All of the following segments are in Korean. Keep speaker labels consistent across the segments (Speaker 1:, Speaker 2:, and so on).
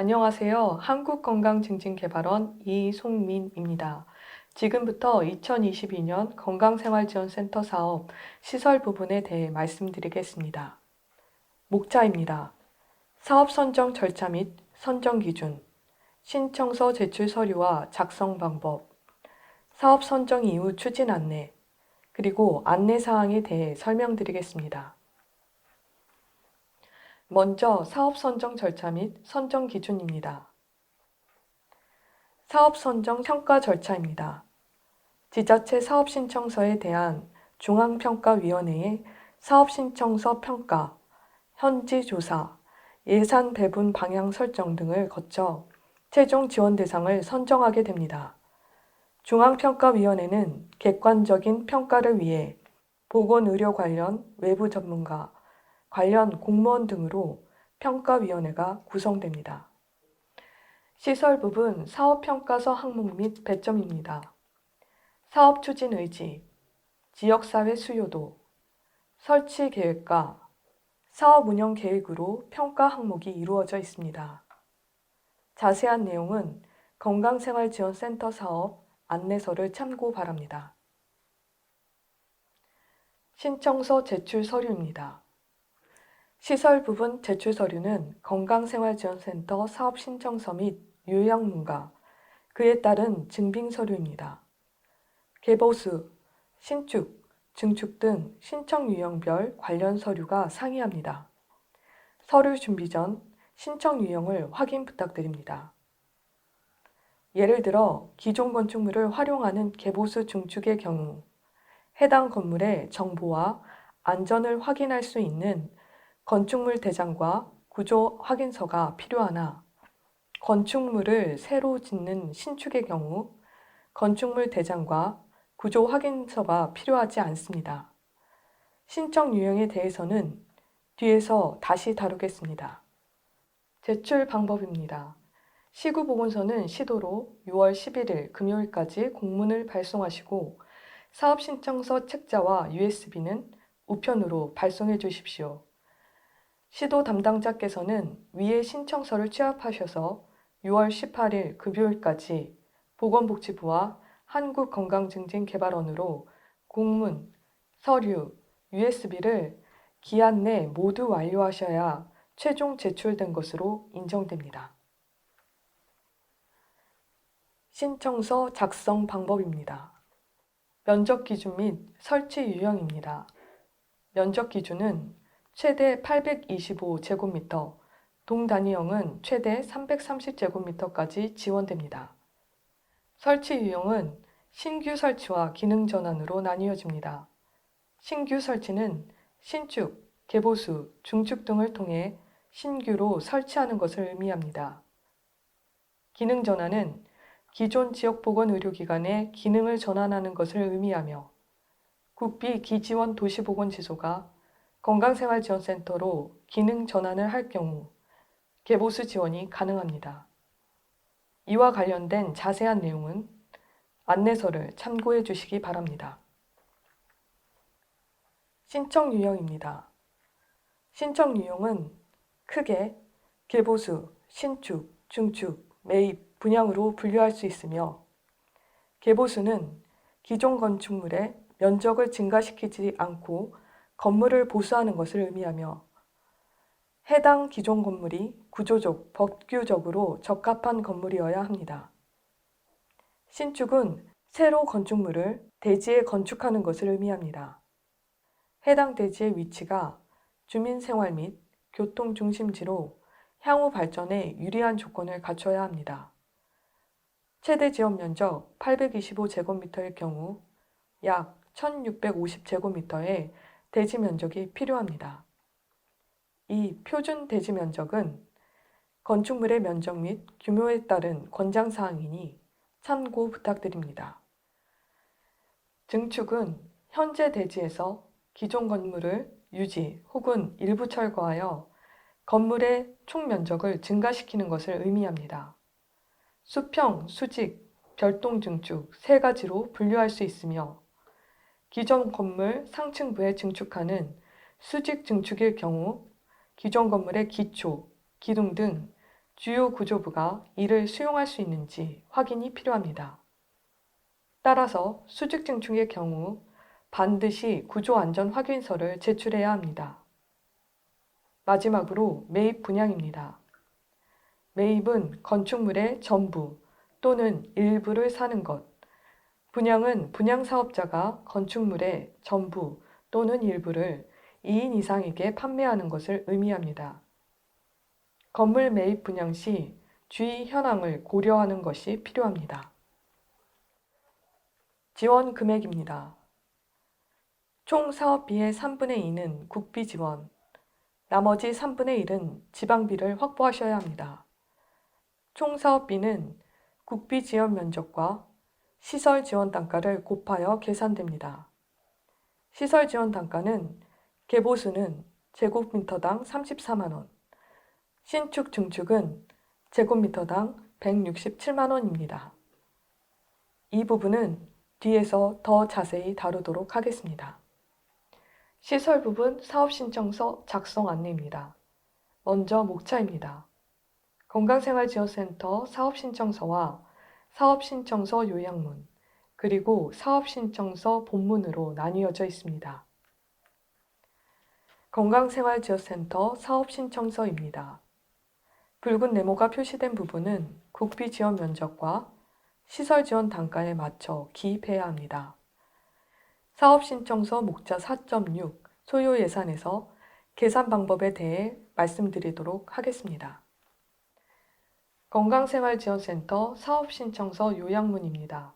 Speaker 1: 안녕하세요. 한국건강증진개발원 이송민입니다. 지금부터 2022년 건강생활지원센터 사업 시설 부분에 대해 말씀드리겠습니다. 목차입니다. 사업 선정 절차 및 선정 기준, 신청서 제출 서류와 작성 방법, 사업 선정 이후 추진 안내, 그리고 안내 사항에 대해 설명드리겠습니다. 먼저 사업 선정 절차 및 선정 기준입니다. 사업 선정 평가 절차입니다. 지자체 사업 신청서에 대한 중앙평가위원회의 사업 신청서 평가, 현지 조사, 예산 배분 방향 설정 등을 거쳐 최종 지원 대상을 선정하게 됩니다. 중앙평가위원회는 객관적인 평가를 위해 보건의료 관련 외부 전문가, 관련 공무원 등으로 평가위원회가 구성됩니다. 시설 부분 사업평가서 항목 및 배점입니다. 사업 추진 의지, 지역사회 수요도, 설치 계획과 사업 운영 계획으로 평가 항목이 이루어져 있습니다. 자세한 내용은 건강생활지원센터 사업 안내서를 참고 바랍니다. 신청서 제출 서류입니다. 시설 부분 제출 서류는 건강생활지원센터 사업 신청서 및 요약문과 그에 따른 증빙 서류입니다. 개보수, 신축, 증축 등 신청 유형별 관련 서류가 상이합니다. 서류 준비 전 신청 유형을 확인 부탁드립니다. 예를 들어 기존 건축물을 활용하는 개보수 증축의 경우 해당 건물의 정보와 안전을 확인할 수 있는 건축물 대장과 구조 확인서가 필요하나 건축물을 새로 짓는 신축의 경우 건축물 대장과 구조 확인서가 필요하지 않습니다. 신청 유형에 대해서는 뒤에서 다시 다루겠습니다. 제출 방법입니다. 시구보건소는 시도로 6월 11일 금요일까지 공문을 발송하시고 사업 신청서 책자와 USB는 우편으로 발송해 주십시오. 시도 담당자께서는 위의 신청서를 취합하셔서 6월 18일 금요일까지 보건복지부와 한국건강증진개발원으로 공문, 서류, USB를 기한 내 모두 완료하셔야 최종 제출된 것으로 인정됩니다. 신청서 작성 방법입니다. 면적 기준 및 설치 유형입니다. 면적 기준은 최대 825제곱미터, 동단위형은 최대 330제곱미터까지 지원됩니다. 설치 유형은 신규 설치와 기능 전환으로 나뉘어집니다. 신규 설치는 신축, 개보수, 중축 등을 통해 신규로 설치하는 것을 의미합니다. 기능 전환은 기존 지역보건의료기관의 기능을 전환하는 것을 의미하며 국비 기지원 도시보건지소가 건강생활지원센터로 기능 전환을 할 경우 개보수 지원이 가능합니다. 이와 관련된 자세한 내용은 안내서를 참고해 주시기 바랍니다. 신청 유형입니다. 신청 유형은 크게 개보수, 신축, 중축, 매입, 분양으로 분류할 수 있으며 개보수는 기존 건축물의 면적을 증가시키지 않고 건물을 보수하는 것을 의미하며 해당 기존 건물이 구조적, 법규적으로 적합한 건물이어야 합니다. 신축은 새로 건축물을 대지에 건축하는 것을 의미합니다. 해당 대지의 위치가 주민생활 및 교통 중심지로 향후 발전에 유리한 조건을 갖춰야 합니다. 최대 지원 면적 825제곱미터일 경우 약 1650제곱미터의 대지 면적이 필요합니다. 이 표준 대지 면적은 건축물의 면적 및 규모에 따른 권장사항이니 참고 부탁드립니다. 증축은 현재 대지에서 기존 건물을 유지 혹은 일부 철거하여 건물의 총 면적을 증가시키는 것을 의미합니다. 수평, 수직, 별동 증축 세 가지로 분류할 수 있으며 기존 건물 상층부에 증축하는 수직 증축일 경우 기존 건물의 기초, 기둥 등 주요 구조부가 이를 수용할 수 있는지 확인이 필요합니다. 따라서 수직 증축의 경우 반드시 구조안전 확인서를 제출해야 합니다. 마지막으로 매입 분양입니다. 매입은 건축물의 전부 또는 일부를 사는 것, 분양은 분양사업자가 건축물의 전부 또는 일부를 2인 이상에게 판매하는 것을 의미합니다. 건물 매입 분양 시 주의 현황을 고려하는 것이 필요합니다. 지원 금액입니다. 총 사업비의 3분의 2는 국비 지원, 나머지 3분의 1은 지방비를 확보하셔야 합니다. 총 사업비는 국비 지원 면적과 시설 지원 단가를 곱하여 계산됩니다. 시설 지원 단가는 개보수는 제곱미터당 34만 원, 신축 증축은 제곱미터당 167만 원입니다. 이 부분은 뒤에서 더 자세히 다루도록 하겠습니다. 시설 부분 사업신청서 작성 안내입니다. 먼저 목차입니다. 건강생활지원센터 사업신청서와 사업신청서 요약문, 그리고 사업신청서 본문으로 나뉘어져 있습니다. 건강생활지원센터 사업신청서입니다. 붉은 네모가 표시된 부분은 국비 지원 면적과 시설 지원 단가에 맞춰 기입해야 합니다. 사업신청서 목차 4.6 소요 예산에서 계산 방법에 대해 말씀드리도록 하겠습니다. 건강생활지원센터 사업신청서 요약문입니다.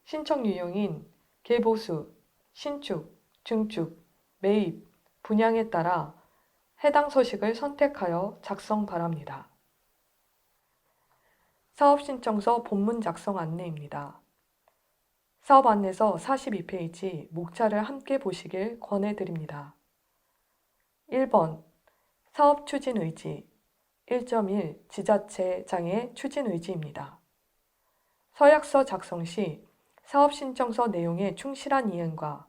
Speaker 1: 신청 유형인 개보수, 신축, 증축, 매입, 분양에 따라 해당 서식을 선택하여 작성 바랍니다. 사업신청서 본문 작성 안내입니다. 사업 안내서 42페이지 목차를 함께 보시길 권해드립니다. 1번 사업 추진 의지 1.1 지자체장의 추진 의지입니다. 서약서 작성 시 사업 신청서 내용의 충실한 이행과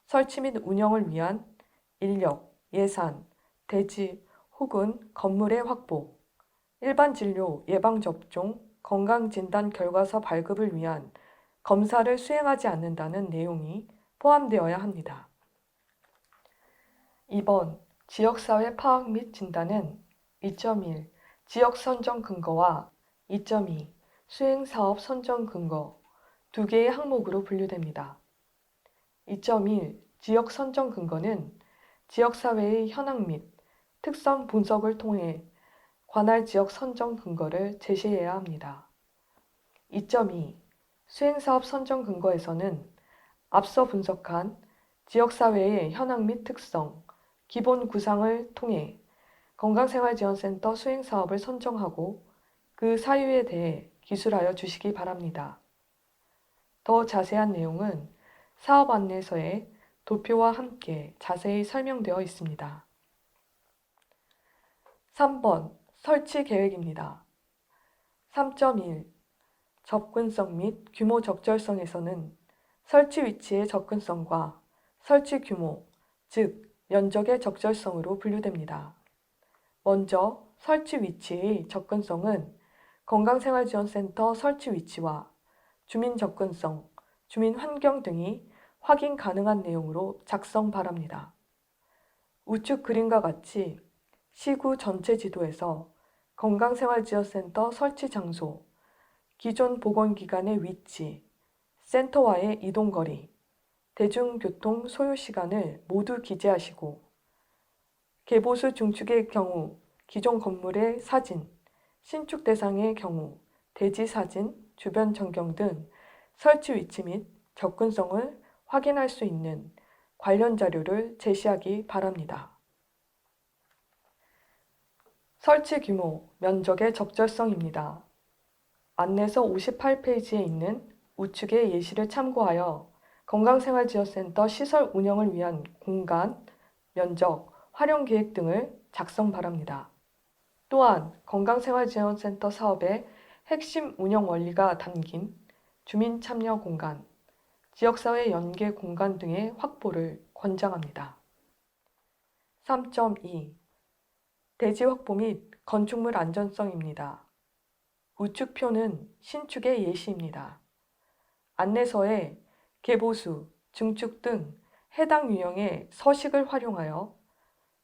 Speaker 1: 설치 및 운영을 위한 인력, 예산, 대지 혹은 건물의 확보, 일반 진료, 예방접종, 건강진단 결과서 발급을 위한 검사를 수행하지 않는다는 내용이 포함되어야 합니다. 2번 지역사회 파악 및 진단은 2.1 지역 선정 근거와 2.2 수행사업 선정 근거 두 개의 항목으로 분류됩니다. 2.1 지역 선정 근거는 지역사회의 현황 및 특성 분석을 통해 관할 지역 선정 근거를 제시해야 합니다. 2.2 수행사업 선정 근거에서는 앞서 분석한 지역사회의 현황 및 특성, 기본 구상을 통해 건강생활지원센터 수행사업을 선정하고 그 사유에 대해 기술하여 주시기 바랍니다. 더 자세한 내용은 사업 안내서에 도표와 함께 자세히 설명되어 있습니다. 3번 설치 계획입니다. 3.1 접근성 및 규모 적절성에서는 설치 위치의 접근성과 설치 규모, 즉 면적의 적절성으로 분류됩니다. 먼저 설치 위치의 접근성은 건강생활지원센터 설치 위치와 주민 접근성, 주민 환경 등이 확인 가능한 내용으로 작성 바랍니다. 우측 그림과 같이 시구 전체 지도에서 건강생활지원센터 설치 장소, 기존 보건기관의 위치, 센터와의 이동거리, 대중교통 소요시간을 모두 기재하시고 개보수 중축의 경우 기존 건물의 사진, 신축 대상의 경우 대지 사진, 주변 전경 등 설치 위치 및 접근성을 확인할 수 있는 관련 자료를 제시하기 바랍니다. 설치 규모, 면적의 적절성입니다. 안내서 58페이지에 있는 우측의 예시를 참고하여 건강생활지원센터 시설 운영을 위한 공간, 면적, 활용 계획 등을 작성 바랍니다. 또한 건강생활지원센터 사업의 핵심 운영 원리가 담긴 주민 참여 공간, 지역사회 연계 공간 등의 확보를 권장합니다. 3.2 대지 확보 및 건축물 안전성입니다. 우측표는 신축의 예시입니다. 안내서에 개보수, 증축 등 해당 유형의 서식을 활용하여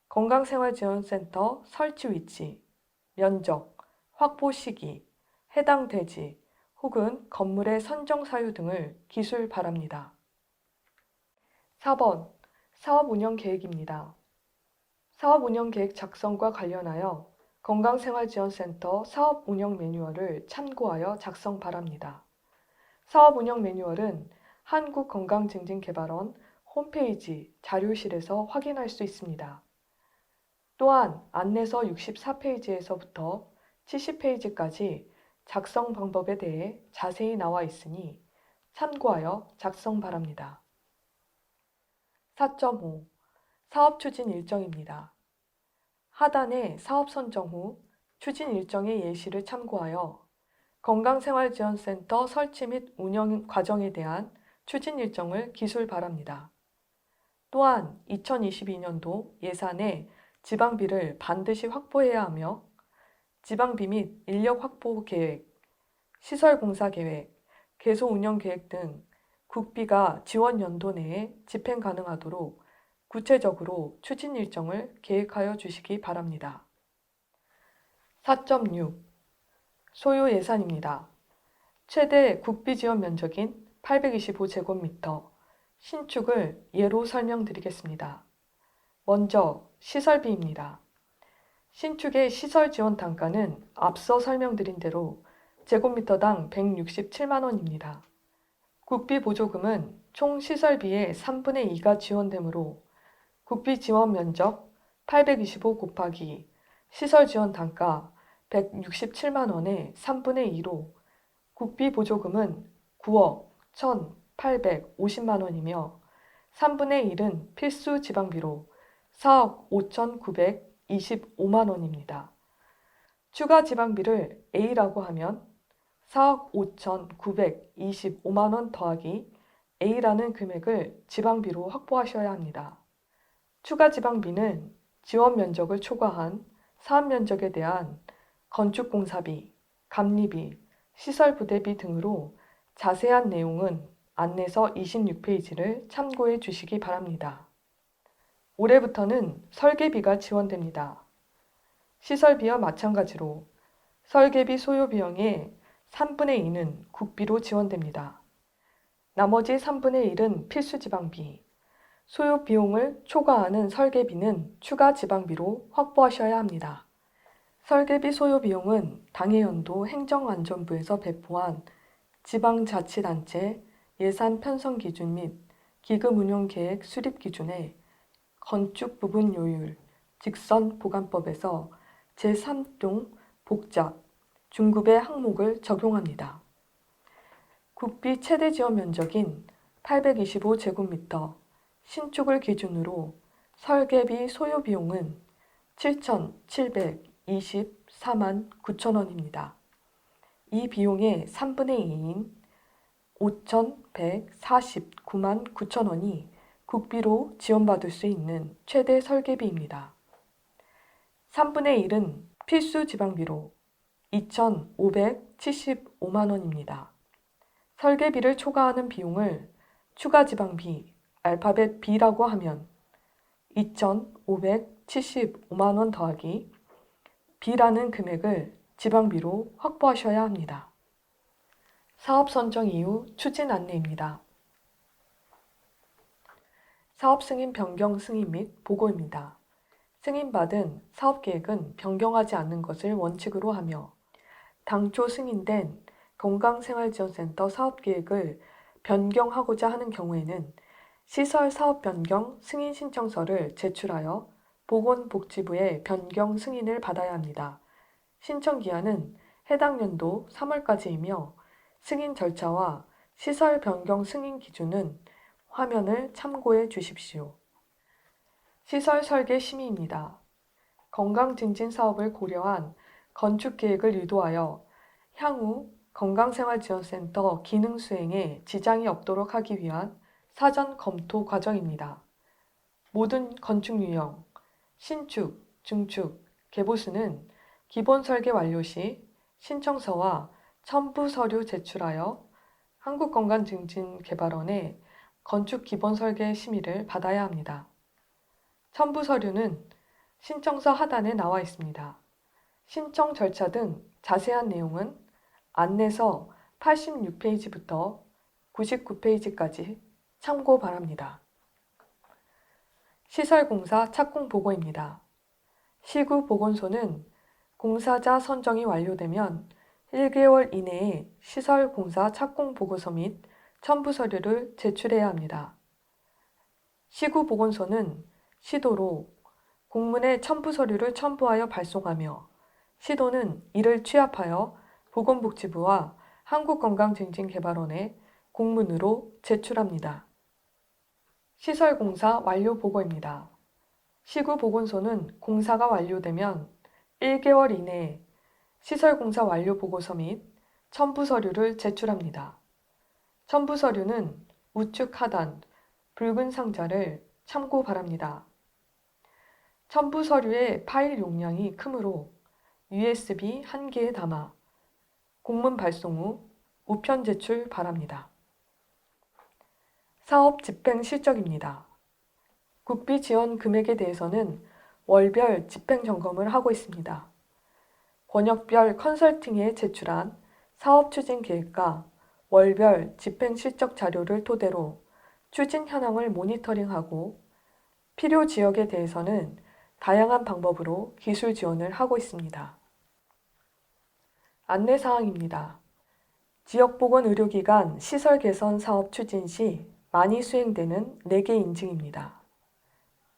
Speaker 1: 건강생활지원센터 설치 위치, 면적, 확보 시기, 해당 대지 혹은 건물의 선정 사유 등을 기술 바랍니다. 4번 사업 운영 계획입니다. 사업 운영 계획 작성과 관련하여 건강생활지원센터 사업 운영 매뉴얼을 참고하여 작성 바랍니다. 사업 운영 매뉴얼은 한국건강증진개발원 홈페이지 자료실에서 확인할 수 있습니다. 또한 안내서 64페이지에서부터 70페이지까지 작성 방법에 대해 자세히 나와 있으니 참고하여 작성 바랍니다. 4.5 사업 추진 일정입니다. 하단의 사업 선정 후 추진 일정의 예시를 참고하여 건강생활지원센터 설치 및 운영 과정에 대한 추진 일정을 기술 바랍니다. 또한 2022년도 예산에 지방비를 반드시 확보해야 하며 지방비 및 인력 확보 계획, 시설 공사 계획, 개소 운영 계획 등 국비가 지원 연도 내에 집행 가능하도록 구체적으로 추진 일정을 계획하여 주시기 바랍니다. 4.6 소요 예산입니다. 최대 국비 지원 면적인 825제곱미터 신축을 예로 설명드리겠습니다. 먼저 시설비입니다. 신축의 시설 지원 단가는 앞서 설명드린 대로 제곱미터당 167만원입니다. 국비 보조금은 총 시설비의 3분의 2가 지원되므로 국비 지원 면적 825 곱하기 시설 지원 단가 167만원의 3분의 2로 국비 보조금은 9억 1,850만원이며 3분의 1은 필수 지방비로 4억 5,925만원입니다. 추가 지방비를 A라고 하면 4억 5,925만원 더하기 A라는 금액을 지방비로 확보하셔야 합니다. 추가 지방비는 지원 면적을 초과한 사업 면적에 대한 건축공사비, 감리비, 시설 부대비 등으로 자세한 내용은 안내서 26페이지를 참고해 주시기 바랍니다. 올해부터는 설계비가 지원됩니다. 시설비와 마찬가지로 설계비 소요 비용의 3분의 2는 국비로 지원됩니다. 나머지 3분의 1은 필수 지방비, 소요 비용을 초과하는 설계비는 추가 지방비로 확보하셔야 합니다. 설계비 소요 비용은 당해연도 행정안전부에서 배포한 지방자치단체 예산 편성 기준 및 기금 운용 계획 수립 기준에 건축 부분 요율, 직선 보관법에서 제3종 복잡, 중급의 항목을 적용합니다. 국비 최대 지원 면적인 825제곱미터 신축을 기준으로 설계비 소요 비용은 7,724만 9천원입니다. 이 비용의 3분의 2인 5,149만 9천원이 국비로 지원받을 수 있는 최대 설계비입니다. 3분의 1은 필수 지방비로 2,575만원입니다. 설계비를 초과하는 비용을 추가 지방비 알파벳 B라고 하면 2,575만원 더하기 B라는 금액을 지방비로 확보하셔야 합니다. 사업 선정 이후 추진 안내입니다. 사업 승인 변경 승인 및 보고입니다. 승인받은 사업계획은 변경하지 않는 것을 원칙으로 하며 당초 승인된 건강생활지원센터 사업계획을 변경하고자 하는 경우에는 시설 사업 변경 승인 신청서를 제출하여 보건복지부의 변경 승인을 받아야 합니다. 신청 기한은 해당 연도 3월까지이며 승인 절차와 시설 변경 승인 기준은 화면을 참고해 주십시오. 시설 설계 심의입니다. 건강증진 사업을 고려한 건축 계획을 유도하여 향후 건강생활지원센터 기능 수행에 지장이 없도록 하기 위한 사전 검토 과정입니다. 모든 건축 유형, 신축, 증축, 개보수는 기본 설계 완료 시 신청서와 첨부 서류 제출하여 한국건강증진개발원의 건축 기본 설계 심의를 받아야 합니다. 첨부 서류는 신청서 하단에 나와 있습니다. 신청 절차 등 자세한 내용은 안내서 86페이지부터 99페이지까지 참고 바랍니다. 시설공사 착공 보고입니다. 시구 보건소는 공사자 선정이 완료되면 1개월 이내에 시설공사 착공 보고서 및 첨부 서류를 제출해야 합니다. 시구 보건소는 시도로 공문의 첨부 서류를 첨부하여 발송하며 시도는 이를 취합하여 보건복지부와 한국건강증진개발원에 공문으로 제출합니다. 시설공사 완료 보고입니다. 시구 보건소는 공사가 완료되면 1개월 이내에 시설공사 완료 보고서 및 첨부 서류를 제출합니다. 첨부 서류는 우측 하단 붉은 상자를 참고 바랍니다. 첨부 서류의 파일 용량이 크므로 USB 1개에 담아 공문 발송 후 우편 제출 바랍니다. 사업 집행 실적입니다. 국비 지원 금액에 대해서는 월별 집행 점검을 하고 있습니다. 권역별 컨설팅에 제출한 사업 추진 계획과 월별 집행 실적 자료를 토대로 추진 현황을 모니터링하고 필요 지역에 대해서는 다양한 방법으로 기술 지원을 하고 있습니다. 안내사항입니다. 지역보건의료기관 시설 개선 사업 추진 시 많이 수행되는 4개 인증입니다.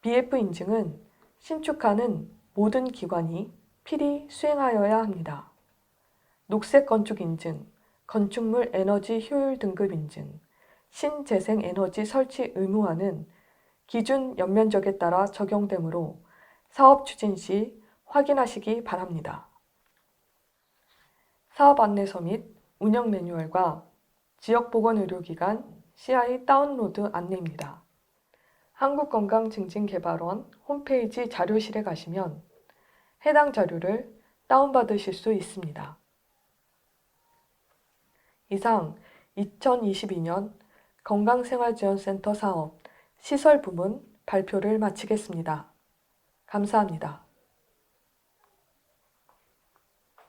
Speaker 1: BF 인증은 신축하는 모든 기관이 필히 수행하여야 합니다. 녹색 건축 인증, 건축물 에너지 효율 등급 인증, 신재생 에너지 설치 의무화는 기준 연면적에 따라 적용되므로 사업 추진 시 확인하시기 바랍니다. 사업 안내서 및 운영 매뉴얼과 지역보건의료기관 CI 다운로드 안내입니다. 한국건강증진개발원 홈페이지 자료실에 가시면 해당 자료를 다운받으실 수 있습니다. 이상 2022년 건강생활지원센터 사업 시설 부문 발표를 마치겠습니다. 감사합니다.